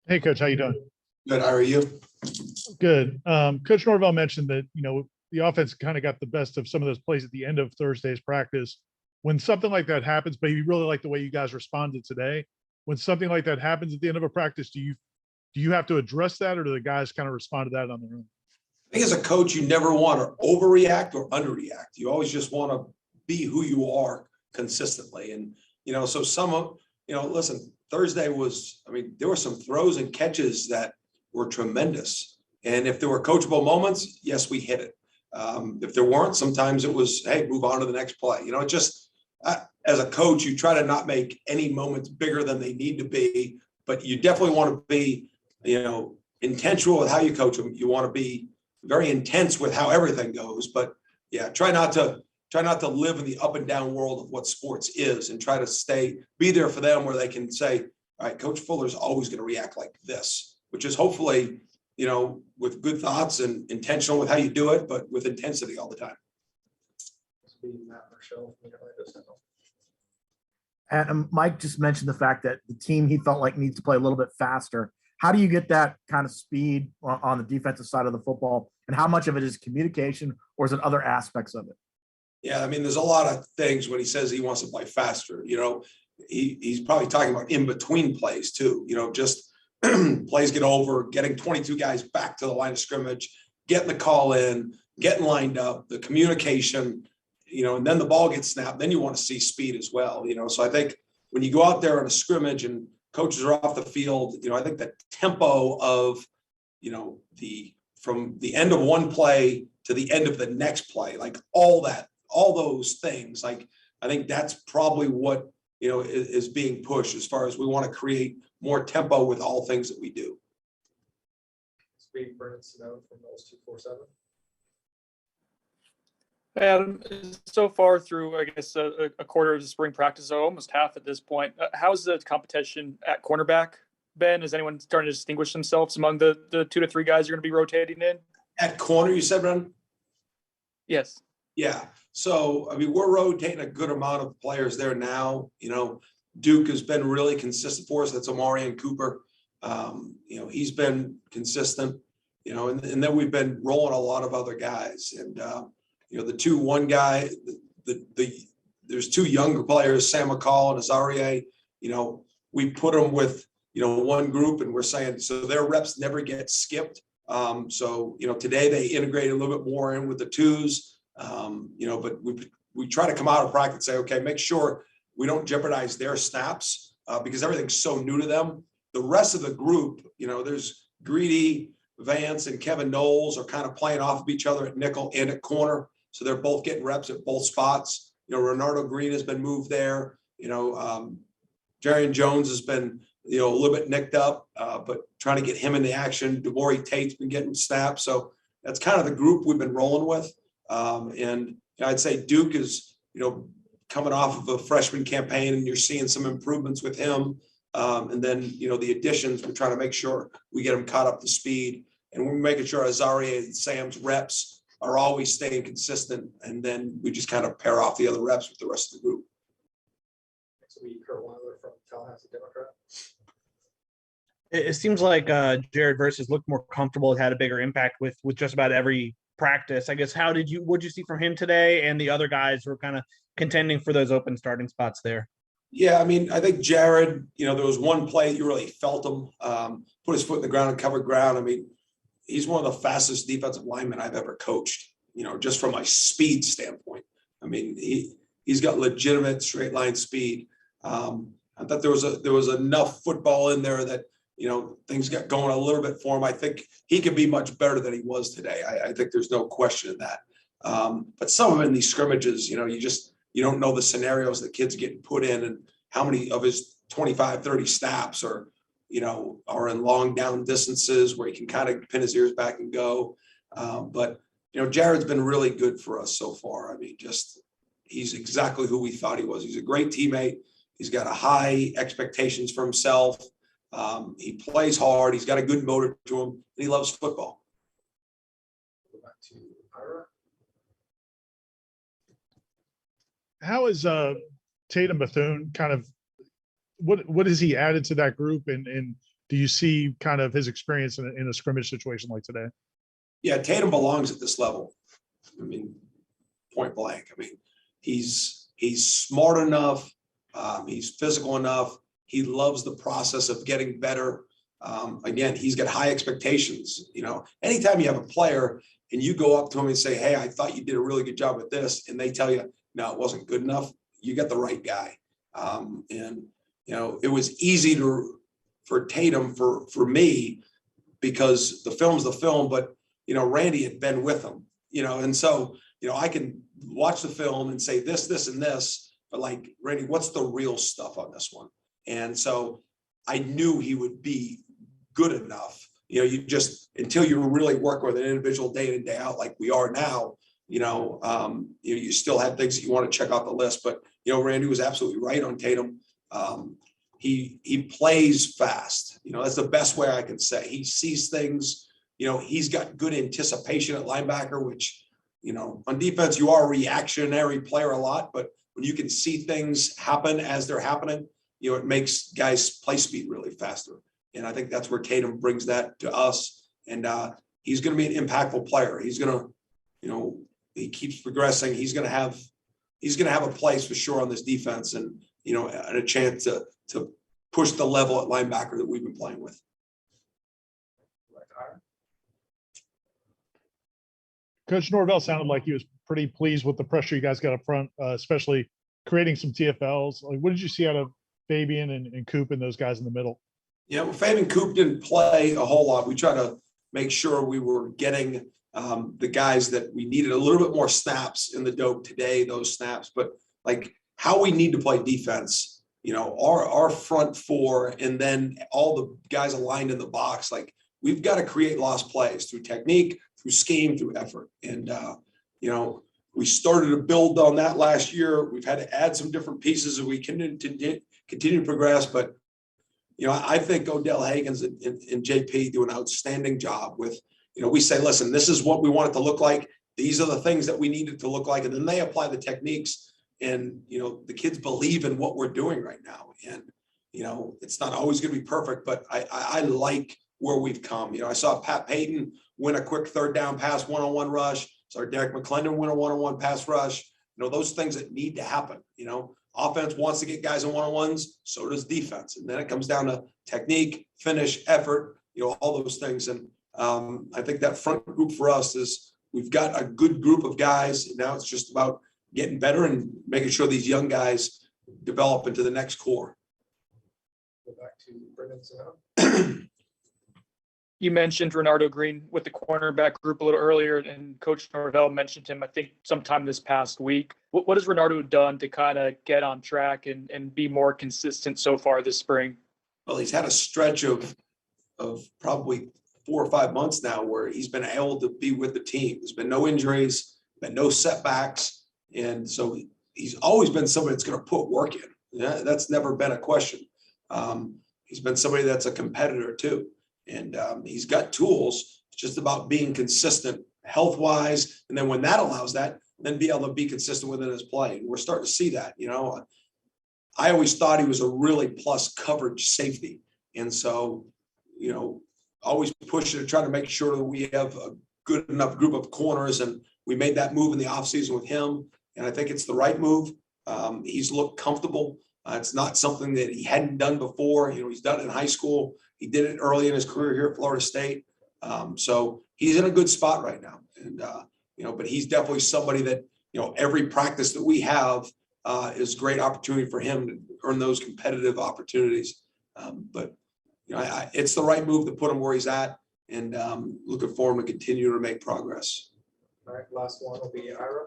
Hey, Coach, how you doing? Good. How are you? Good. Coach Norvell mentioned that, the offense kind of got the best of some of those plays at the end of Thursday's practice. When something like that happens, but he really liked the way you guys responded today. When something like that happens at the end of a practice, do you have to address that, or do the guys kind of respond to that on their own? I think as a coach, you never want to overreact or underreact. You always just want to be who you are consistently. And, so some of, listen, Thursday was, there were some throws and catches that were tremendous. And if there were coachable moments, yes, we hit it. If there weren't, sometimes it was, hey, move on to the next play. As a coach, you try to not make any moments bigger than they need to be, but you definitely want to be, intentional with how you coach them. You want to be very intense with how everything goes, but yeah, try not to live in the up and down world of what sports is, and try to be there for them where they can say, all right, Coach Fuller's always going to react like this, which is hopefully, with good thoughts and intentional with how you do it, but with intensity all the time. And Mike just mentioned the fact that the team he felt like needs to play a little bit faster. How do you get that kind of speed on the defensive side of the football? And how much of it is communication, or is it other aspects of it? Yeah, there's a lot of things when he says he wants to play faster. He's probably talking about in between plays too. Just plays get over, getting 22 guys back to the line of scrimmage, getting the call in, getting lined up, the communication, and then the ball gets snapped. Then you want to see speed as well. So I think when you go out there on a scrimmage and coaches are off the field, I think the tempo of, from the end of one play to the end of the next play, like all those things, like I think that's probably what, is being pushed as far as we want to create more tempo with all things that we do. Speed Brennan Snow from Noles 247. Adam, so far through, I guess, a quarter of the spring practice, so almost half at this point, how's the competition at cornerback been? Is anyone starting to distinguish themselves among the 2 to 3 guys you're going to be rotating in? At corner, you said, Brennan? Yes. Yeah. So, we're rotating a good amount of players there now. Duke has been really consistent for us. That's Omarion Cooper. He's been consistent, and then we've been rolling a lot of other guys. And, the 2-1 guy, there's 2 younger players, Sam McCall and Azarie. We put them with, one group, and we're saying, so their reps never get skipped. So, today they integrate a little bit more in with the 2s. But we try to come out of practice and say, okay, make sure we don't jeopardize their snaps because everything's so new to them. The rest of the group, there's Greedy, Vance, and Kevin Noles are kind of playing off of each other at nickel and at corner. So they're both getting reps at both spots. Renardo Green has been moved there. Jarian Jones has been, a little bit nicked up, but trying to get him into action. DeMaury Tate's been getting snaps. So that's kind of the group we've been rolling with. And I'd say Duke is, coming off of a freshman campaign, and you're seeing some improvements with him. And then, the additions, we're trying to make sure we get them caught up to speed. And we're making sure Azarie and Sam's reps are always staying consistent. And then we just kind of pair off the other reps with the rest of the group. Next will be Kurt Weiler from Tallahassee Democrat. It seems like Jared Versus looked more comfortable, had a bigger impact with just about every practice. I guess, what'd you see from him today and the other guys who were kind of contending for those open starting spots there? Yeah, I think Jared, there was one play you really felt him put his foot in the ground and covered ground. He's one of the fastest defensive linemen I've ever coached, just from a speed standpoint. He's got legitimate straight line speed. I thought there was enough football in there that, things got going a little bit for him. I think he could be much better than he was today. I think there's no question in that. But some of them in these scrimmages, you don't know the scenarios that kids getting put in and how many of his 25, 30 snaps are in long down distances where he can kind of pin his ears back and go. But Jared's been really good for us so far. He's exactly who we thought he was. He's a great teammate. He's got a high expectations for himself. He plays hard. He's got a good motor to him, and he loves football. Go back to Ira. How is Tatum Bethune kind of what has he added to that group, and do you see kind of his experience in a scrimmage situation like today? Yeah, Tatum belongs at this level. I mean, point blank. I mean, he's smart enough. He's physical enough. He loves the process of getting better. Again, he's got high expectations. You know, anytime you have a player and you go up to him and say, "Hey, I thought you did a really good job with this," and they tell you, "No, it wasn't good enough," you got the right guy. And you know, it was easy for Tatum for me because the film's the film, but you know, Randy had been with him. You know, and so you know, I can watch the film and say this, and this, but like, Randy, what's the real stuff on this one? And so I knew he would be good enough. You know, you just, until you really work with an individual day in and day out, like we are now, you still have things that you want to check off the list. But, you know, Randy was absolutely right on Tatum. He plays fast. You know, that's the best way I can say. He sees things, you know, he's got good anticipation at linebacker, which, you know, on defense, you are a reactionary player a lot, but when you can see things happen as they're happening, you know, it makes guys play speed really faster. And I think that's where Tatum brings that to us. And he's going to be an impactful player. He's going to, you know, he keeps progressing. He's going to have a place for sure on this defense, and, you know, and a chance to push the level at linebacker that we've been playing with. Coach Norvell sounded like he was pretty pleased with the pressure you guys got up front, especially creating some TFLs. Like, what did you see out of Fabian and Coop and those guys in the middle? Yeah, well, Fabian Coop didn't play a whole lot. We try to make sure we were getting the guys that we needed a little bit more snaps in the dope today, those snaps. But like how we need to play defense, you know, our front four and then all the guys aligned in the box, like we've got to create lost plays through technique, through scheme, through effort. And, you know, we started to build on that last year. We've had to add some different pieces as we continue to progress. But, you know, I think Odell Hagens and JP do an outstanding job with, you know, we say, listen, this is what we want it to look like. These are the things that we need it to look like. And then they apply the techniques, and, you know, the kids believe in what we're doing right now. And, you know, it's not always going to be perfect, but I like where we've come. You know, I saw Pat Payton win a quick third down pass, one-on-one rush. Saw Derek McClendon win a one-on-one pass rush. You know, those things that need to happen. You know, offense wants to get guys in one-on-ones, so does defense. And then it comes down to technique, finish, effort, you know, all those things. And I think that front group for us is we've got a good group of guys. And now it's just about getting better and making sure these young guys develop into the next core. Go back to Brendan Senow. You mentioned Renardo Green with the cornerback group a little earlier, and Coach Norvell mentioned him, I think, sometime this past week. What has Renardo done to kind of get on track and be more consistent so far this spring? Well, he's had a stretch of probably 4 or 5 months now where he's been able to be with the team. There's been no injuries, been no setbacks. And so he's always been somebody that's going to put work in. Yeah, that's never been a question. He's been somebody that's a competitor too. And he's got tools. It's just about being consistent health-wise. And then when that allows that, then be able to be consistent within his play. And we're starting to see that. You know, I always thought he was a really plus coverage safety. And so, you know, always pushing to try to make sure that we have a good enough group of corners. And we made that move in the offseason with him. And I think it's the right move. He's looked comfortable. It's not something that he hadn't done before. You know, he's done it in high school. He did it early in his career here at Florida State. So he's in a good spot right now. And, you know, but he's definitely somebody that, you know, every practice that we have is great opportunity for him to earn those competitive opportunities. But, you know, it's the right move to put him where he's at, and looking for him to continue to make progress. All right, last one will be Ira.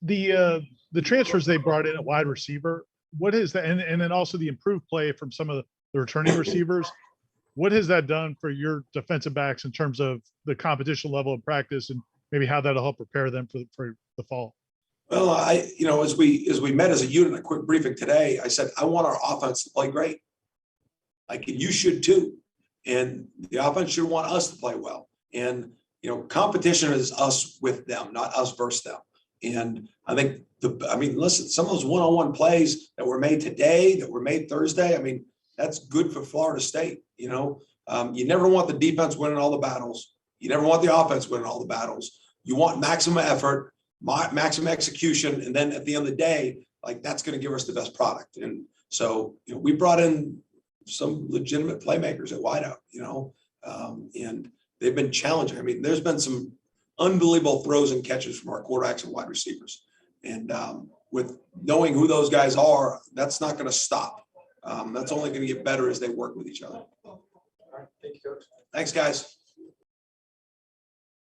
The transfers they brought in at wide receiver, what is that? And then also the improved play from some of the returning receivers. What has that done for your defensive backs in terms of the competition level of practice, and maybe how that'll help prepare them for the fall? Well, you know, as we met as a unit, a quick briefing today, I said, I want our offense to play great. Like, you should too. And the offense should want us to play well. And, you know, competition is us with them, not us versus them. And I think listen, some of those one-on-one plays that were made today, that were made Thursday, I mean, that's good for Florida State. You know, you never want the defense winning all the battles. You never want the offense winning all the battles. You want maximum effort, maximum execution. And then at the end of the day, like, that's going to give us the best product. And so, you know, we brought in some legitimate playmakers at wideout, you know, and they've been challenging. I mean, there's been some unbelievable throws and catches from our quarterbacks and wide receivers. And with knowing who those guys are, that's not going to stop. That's only going to get better as they work with each other. All right, thank you, Coach. Thanks, guys.